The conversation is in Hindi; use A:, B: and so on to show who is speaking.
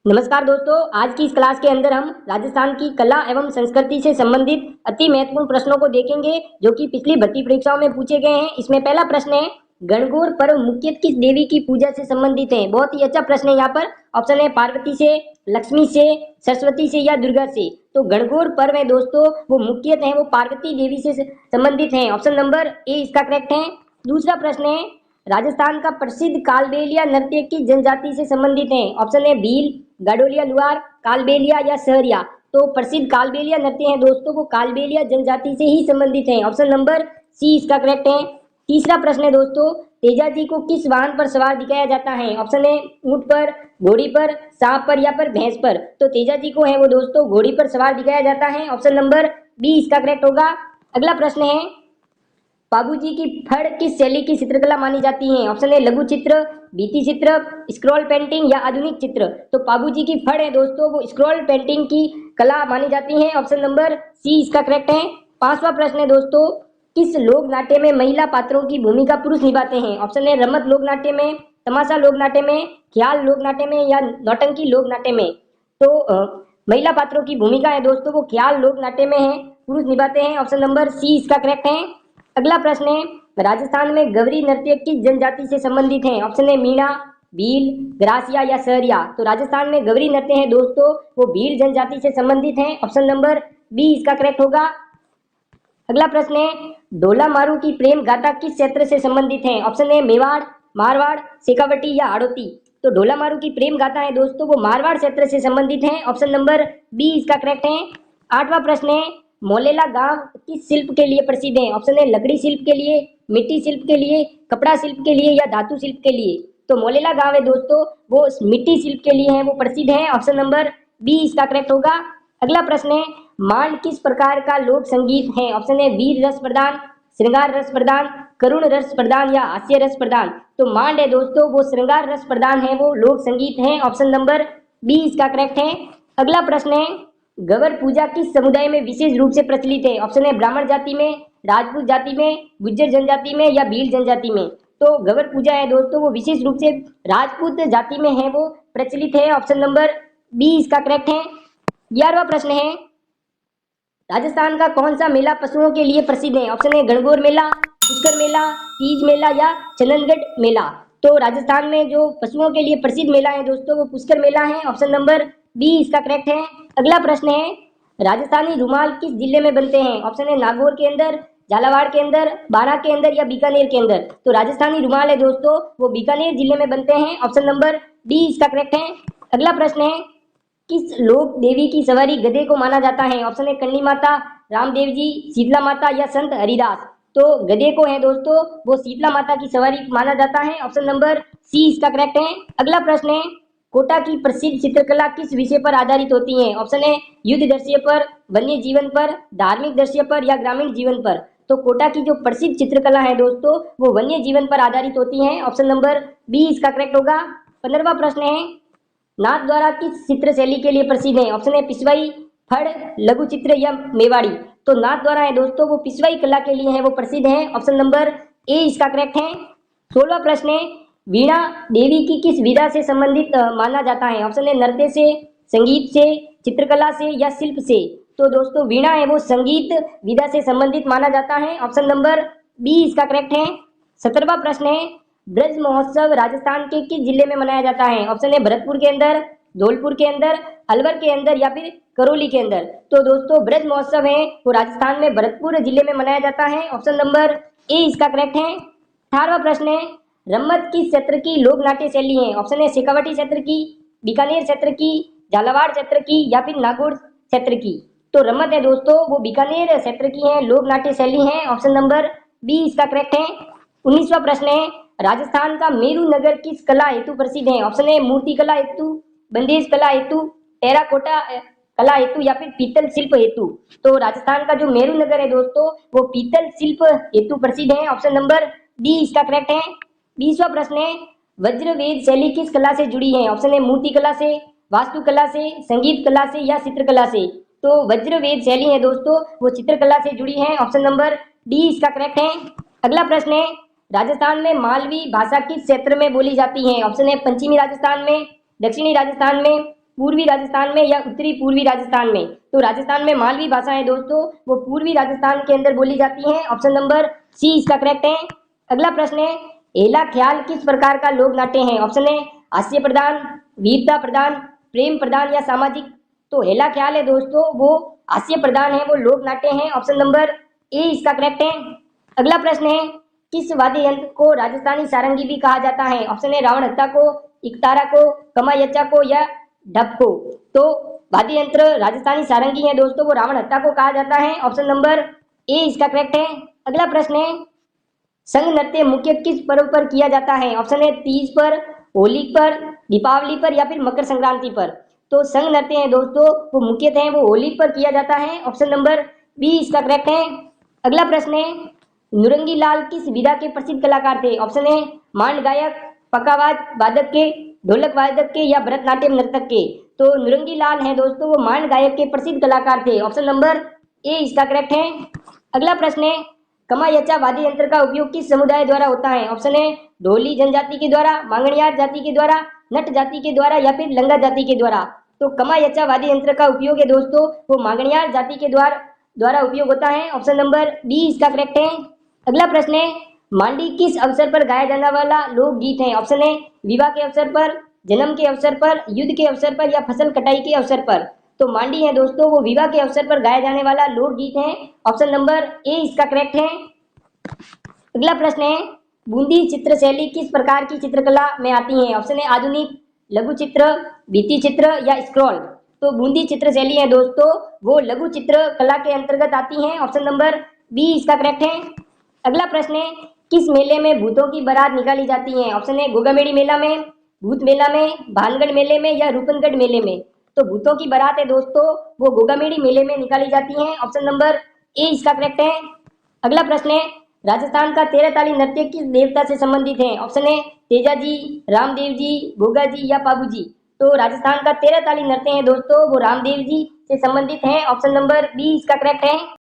A: नमस्कार दोस्तों, आज की इस क्लास के अंदर हम राजस्थान की कला एवं संस्कृति से संबंधित अति महत्वपूर्ण प्रश्नों को देखेंगे जो कि पिछली भर्ती परीक्षाओं में पूछे गए हैं। इसमें पहला प्रश्न है, गणगौर पर्व मुख्यतः किस देवी की पूजा से संबंधित है। बहुत ही अच्छा प्रश्न है। यहाँ पर ऑप्शन है पार्वती से, लक्ष्मी से, सरस्वती से या दुर्गा से। तो गणगौर पर्व है दोस्तों, वो मुख्यतः है वो पार्वती देवी से संबंधित है। ऑप्शन नंबर ए इसका करेक्ट है। दूसरा प्रश्न है, राजस्थान का प्रसिद्ध कालबेलिया नृत्य की जनजाति से संबंधित है। ऑप्शन है भील, गडोलिया, लुआर, कालबेलिया या सहरिया। तो प्रसिद्ध कालबेलिया नृत्य है दोस्तों, वो कालबेलिया जनजाति से ही संबंधित है। ऑप्शन नंबर सी इसका करेक्ट है। तीसरा प्रश्न है दोस्तों, तेजाजी को किस वाहन पर सवार दिखाया जाता है। ऑप्शन है ऊंट पर, घोड़ी पर, सांप पर या पर भैंस पर। तो तेजाजी को है वो दोस्तों घोड़ी पर सवार दिखाया जाता है। ऑप्शन नंबर बी इसका करेक्ट होगा। अगला प्रश्न है, बाबूजी की फड़ किस शैली की चित्रकला मानी जाती है। ऑप्शन है लघु चित्र, भित्ति चित्र, स्क्रॉल पेंटिंग या आधुनिक चित्र। तो बाबूजी की फड़ है दोस्तों, वो स्क्रॉल पेंटिंग की कला मानी जाती है। ऑप्शन नंबर सी इसका करेक्ट है। पांचवा प्रश्न है दोस्तों, किस लोक नाट्य में महिला पात्रों की भूमिका पुरुष निभाते हैं। ऑप्शन है रमत लोक नाट्य में, तमाशा लोक नाट्य में, ख्याल लोक नाट्य में या नौटंकी लोक नाट्य में। तो महिला पात्रों की भूमिका है दोस्तों, वो ख्याल लोक नाट्य में है, पुरुष निभाते हैं। ऑप्शन नंबर सी इसका करेक्ट है। अगला प्रश्न है, राजस्थान में गवरी नृत्य किस जनजाति से संबंधित है। ऑप्शन है मीणा, भील, ग्रासिया या सहरिया। तो राजस्थान में गवरी नृत्य है दोस्तों, वो भील जनजाति से संबंधित है। ऑप्शन नंबर बी इसका करेक्ट होगा। अगला प्रश्न है, ढोला मारू की प्रेम गाथा किस क्षेत्र से संबंधित है। ऑप्शन है मेवाड़, मारवाड़, शेखावटी या हाड़ौती। तो ढोला मारू की प्रेम गाथा है दोस्तों, वो मारवाड़ क्षेत्र से संबंधित है। ऑप्शन नंबर बी इसका करेक्ट है। आठवां प्रश्न है, मोलेला गांव किस शिल्प के लिए प्रसिद्ध है। ऑप्शन है लकड़ी शिल्प के लिए, मिट्टी शिल्प के लिए, कपड़ा शिल्प के लिए या धातु शिल्प के लिए। तो मोलेला गांव है दोस्तों, वो मिट्टी शिल्प के लिए है, वो प्रसिद्ध है। ऑप्शन नंबर बी इसका करेक्ट होगा। अगला प्रश्न है, मांड किस प्रकार का लोक संगीत है। ऑप्शन है वीर रस प्रदान, श्रृंगार रस प्रदान, करुण रस प्रदान या हास्य रस प्रदान। तो मांड है दोस्तों, वो श्रृंगार रस प्रदान है, वो लोक संगीत है। ऑप्शन नंबर बी इसका करेक्ट है। अगला प्रश्न है, गवर पूजा किस समुदाय में विशेष रूप से प्रचलित है। ऑप्शन है ब्राह्मण जाति में, राजपूत जाति में, गुज्जर जनजाति में या भील जनजाति में। तो गवर पूजा है दोस्तों, वो विशेष रूप से राजपूत जाति में है, वो प्रचलित है। ऑप्शन नंबर बी इसका करेक्ट है। 11वां प्रश्न है, राजस्थान का कौन सा मेला पशुओं के लिए प्रसिद्ध है। ऑप्शन है गणगौर मेला, पुष्कर मेला, तीज मेला या चंदनगढ़ मेला। तो राजस्थान में जो पशुओं के लिए प्रसिद्ध मेला है दोस्तों, वो पुष्कर मेला है। ऑप्शन नंबर बी इसका करेक्ट है। अगला प्रश्न है, राजस्थानी रुमाल किस जिले में बनते हैं। ऑप्शन है नागौर के अंदर, झालावाड़ के अंदर, बारां के अंदर या बीकानेर के अंदर। तो राजस्थानी रुमाल है दोस्तों, वो बीकानेर जिले में बनते हैं। ऑप्शन नंबर डी इसका करेक्ट है। अगला प्रश्न है, किस लोक देवी की सवारी गधे को माना जाता है। ऑप्शन है कन्नी माता, रामदेव जी, शीतला माता या संत हरिदास। तो गधे को है दोस्तों, वो शीतला माता की सवारी माना जाता है। ऑप्शन नंबर सी इसका करेक्ट है। अगला प्रश्न है, कोटा की प्रसिद्ध चित्रकला किस विषय पर आधारित होती है। ऑप्शन है युद्ध दृश्य पर, वन्य जीवन पर, धार्मिक दृश्य पर या ग्रामीण जीवन पर। तो कोटा की जो प्रसिद्ध चित्रकला है दोस्तों, वो वन्य जीवन पर आधारित होती है। ऑप्शन नंबर बी इसका करेक्ट होगा। 15वां प्रश्न है, नाथ द्वारा किस चित्र शैली के लिए प्रसिद्ध है। ऑप्शन है पिशवाई, फड़, लघु चित्र या मेवाड़ी। तो नाथ द्वारा है दोस्तों, वो पिशवाई कला के लिए है, वो प्रसिद्ध है। ऑप्शन नंबर ए इसका करेक्ट है। 16वां प्रश्न है, वीणा देवी की किस विधा से संबंधित माना जाता है। ऑप्शन है नृत्य से, संगीत से, चित्रकला से या शिल्प से। तो दोस्तों वीणा है वो संगीत विधा से संबंधित माना जाता है। ऑप्शन नंबर बी इसका करेक्ट है। 17वां प्रश्न है, ब्रज महोत्सव राजस्थान के किस जिले में मनाया जाता है। ऑप्शन है भरतपुर के अंदर, धौलपुर के अंदर, अलवर के अंदर या फिर करौली के अंदर। तो दोस्तों ब्रज महोत्सव है वो राजस्थान में भरतपुर जिले में मनाया जाता है। ऑप्शन नंबर ए इसका करेक्ट है। 18वां प्रश्न है, रम्मत किस क्षेत्र की लोक नाट्य शैली है। ऑप्शन है शेखावटी क्षेत्र की, बीकानेर क्षेत्र की, झालावाड़ क्षेत्र की या फिर नागौर क्षेत्र की। तो रम्मत है दोस्तों, वो बीकानेर क्षेत्र की है, लोक नाट्य शैली है। ऑप्शन नंबर बी इसका करेक्ट है। 19वां प्रश्न है, राजस्थान का मेरू नगर किस कला हेतु प्रसिद्ध है। ऑप्शन है मूर्ति कला हेतु, बंदेज कला हेतु, टेराकोटा कला हेतु या फिर पीतल शिल्प हेतु। तो राजस्थान का जो मेरू नगर है दोस्तों, वो पीतल शिल्प हेतु प्रसिद्ध है। ऑप्शन नंबर डी इसका करेक्ट है। 20वां प्रश्न है, वज्रवेद शैली किस कला से जुड़ी है। ऑप्शन है मूर्ति कला से, वास्तुकला से, संगीत कला से या चित्रकला से। तो वज्रवेद शैली है दोस्तों, वो चित्रकला से जुड़ी है। ऑप्शन नंबर डी इसका करेक्ट है। अगला प्रश्न है, राजस्थान में मालवी भाषा किस क्षेत्र में बोली जाती है। ऑप्शन है पश्चिमी राजस्थान में, दक्षिणी राजस्थान में, पूर्वी राजस्थान में या उत्तरी पूर्वी राजस्थान में? तो राजस्थान में मालवी भाषा है दोस्तों, वो पूर्वी राजस्थान के अंदर बोली जाती है। ऑप्शन नंबर सी इसका करेक्ट है। अगला प्रश्न है, हेला ख्याल किस प्रकार का लोक नाट्य है? ऑप्शन है हास्य प्रधान, वीरता प्रधान, प्रेम प्रधान या सामाजिक? तो हेला ख्याल है दोस्तों, वो हास्य प्रधान है, वो लोक नाट्य है। ऑप्शन नंबर ए इसका करेक्ट है। अगला प्रश्न है, किस वाद्य यंत्र को राजस्थानी सारंगी भी कहा जाता है? ऑप्शन है रावण हत्था को, इकतारा को, कमायचा को या ढप को? तो वाद्य यंत्र राजस्थानी सारंगी है दोस्तों, वो रावण हत्था को कहा जाता है। ऑप्शन नंबर ए इसका करेक्ट है। अगला प्रश्न है, संघ नृत्य मुख्य किस पर्व पर किया जाता है? ऑप्शन है तीज पर, होली पर, दीपावली पर या फिर मकर संक्रांति पर? तो संघ नृत्य है दोस्तों, वो मुख्यतः है वो होली पर किया जाता है। ऑप्शन नंबर बी इसका करेक्ट है। अगला प्रश्न है, नुरंगी लाल किस विधा के प्रसिद्ध कलाकार थे? ऑप्शन है मांड गायक, पकावाज वादक के, ढोलक वादक के या भरतनाट्यम नर्तक के? तो नुरंगी लाल है दोस्तों, वो मांड गायक के प्रसिद्ध कलाकार थे। ऑप्शन नंबर ए इसका करेक्ट है। अगला प्रश्न है, कमायचा वाद्य यंत्र का उपयोग किस समुदाय द्वारा होता है? ऑप्शन है ढोली जनजाति के द्वारा, मांगणियार जाति के द्वारा, नट जाति के द्वारा या फिर लंगा जाति के द्वारा? तो कमायचा वाद्य यंत्र का उपयोग है दोस्तों, वो मांगणियार जाति के द्वारा उपयोग होता है। ऑप्शन नंबर बी इसका करेक्ट है। अगला प्रश्न है, मांडी किस अवसर पर गाया जाने वाला लोकगीत है? ऑप्शन है विवाह के अवसर पर, जन्म के अवसर पर, युद्ध के अवसर पर या फसल कटाई के अवसर पर? तो मांडी है दोस्तों, वो विवाह के अवसर पर गाया जाने वाला लोकगीत है। ऑप्शन नंबर ए इसका करेक्ट है। अगला प्रश्न है, बूंदी चित्र शैली किस प्रकार की चित्रकला में आती है? ऑप्शन है आधुनिक, लघु चित्र, भित्ति चित्र या स्क्रॉल? तो बूंदी चित्र शैली है दोस्तों, वो लघु चित्र कला के अंतर्गत आती है। ऑप्शन नंबर बी इसका करेक्ट है। अगला प्रश्न है, किस मेले में भूतों की बारात निकाली जाती है? ऑप्शन है गोगामेड़ी मेला में, भूत मेला में, भानगढ़ मेले में या रूपनगढ़ मेले में? तो भूतों की बारात है दोस्तों, वो गोगामेड़ी मेले में निकाली जाती है। ऑप्शन नंबर ए इसका करेक्ट है। अगला प्रश्न है, राजस्थान का 13 ताली नृत्य किस देवता से संबंधित है? ऑप्शन है तेजाजी, रामदेव जी, गोगा जी या पाबू जी? तो राजस्थान का 13 ताली नृत्य है दोस्तों, वो रामदेव जी से संबंधित है। ऑप्शन नंबर बी इसका करेक्ट है।